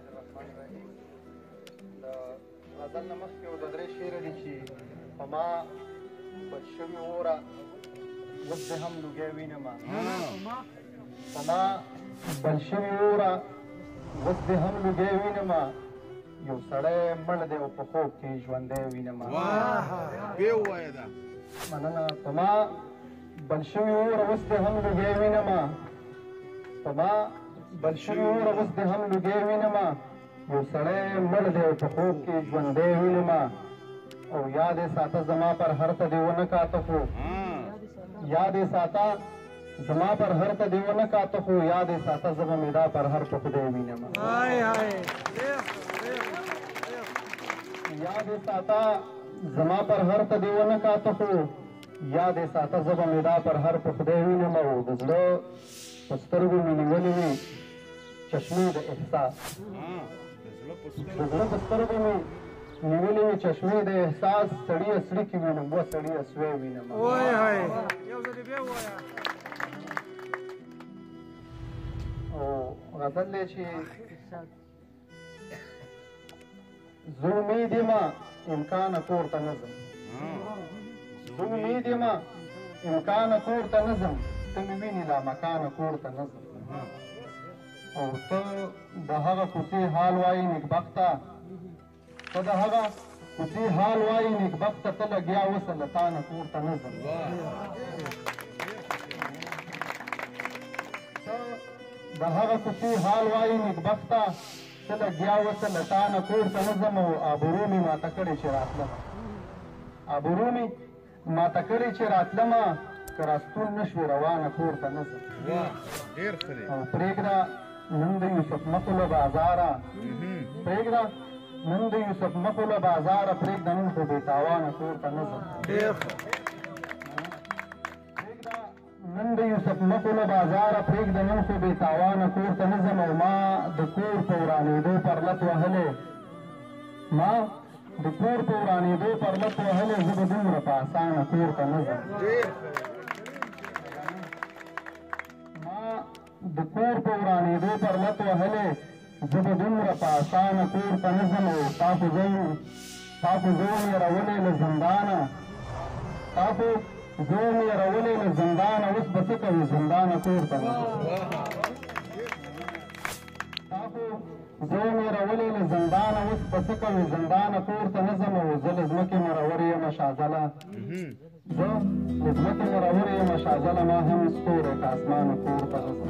الله الرحمن الرحیم. د غزل نه مخکې یو د درې شعره دي چې په ما بچ شوي اوره اوس دې هم لوګی وینمه، په ما بل شوي اوره اوس دې هم لوګی وینمه، یو سړی مړ دی او په خوب کې ژوندی وینمه. مننه. په ما بل شوي اوره اوس دې هم لوګی وینمه، په ما بل شوي اوره اوس دې هم لوګی وینمه، یو سړی مړ دی او په خوب کې ژوندی وینمه. او یاد یې ساته زما پر هر ته دې ونه کاته خو، یاد یې ساته زما پر هر ته دې ونه کاته خو، یاد یې ساته زه به مې دا پر هر په خدای وینمه. یاد یې ساته زما پر هر ته دې ونه کاته خو، یاد یې ساته زه به مې دا پر هر په خدای وینمه. او د زړه په سترګو مې نیولې وي چشمې د احساس، د زړه په سترګو مې نیولې وي چشمې د احساس، سړي اصلي کې وینم و سړي اسوی وینم. او غزل دی چې زه امید یمه امکانه کور ته نه ځم، زه امید یمه امکانه کور ته نه ځم، ته مې وینې لا مکانه کور ته نه ځم. او ته د هغه کوڅې حال وایي نیکبخته، ته د هغه کوڅې حال وایي نیکبخته، ته لګیا اوسه له تا نه کور ته نه ځم. ته د هغه کوڅې حال وایي نیکبخته، ته لګیا اوسه له تا نه کور ته نه ځم. او آبرو مې ماته کړې چې راتلمه، آبرو مې ماته کړې چې راتلمه، که راستون نه شوې روانه کور ته نه ځم. او پرېږده نن د یوسف مخو له بازاره، پرېږده نن د یوسف مخو له بازاره، پرېږده نن خو بېتاوانه کور ته نه ځم. پرېږده نن د یوسف مخو له بازاره، پرېږده نن خو بېتاوانه کور ته نه ځم. او ما د کور په ورانېدو پرلت وهلی، ما د کور په ورانېدو پرلت وهلی، زه به دومره په اسانه کور ته نه ځم. د کور په ورانېدو پرلت وهلی، زه به دومره په اسانه کور ته نه ځم. او تا خو زه ومېرولی له زندانه، تا خو زه ومېرولی له زندانه، اوس به څه کوې زندانه کور ته نه ځم. تا خو زه ومېرولی له زندانه، اوس به څه کوې زندانه کور ته نه ځم. او زه له ځمکې مرور یم شازله، زه له ځمکې مرور یم شازله، ما هم ستوری که اسمانه کور ته نه ځم.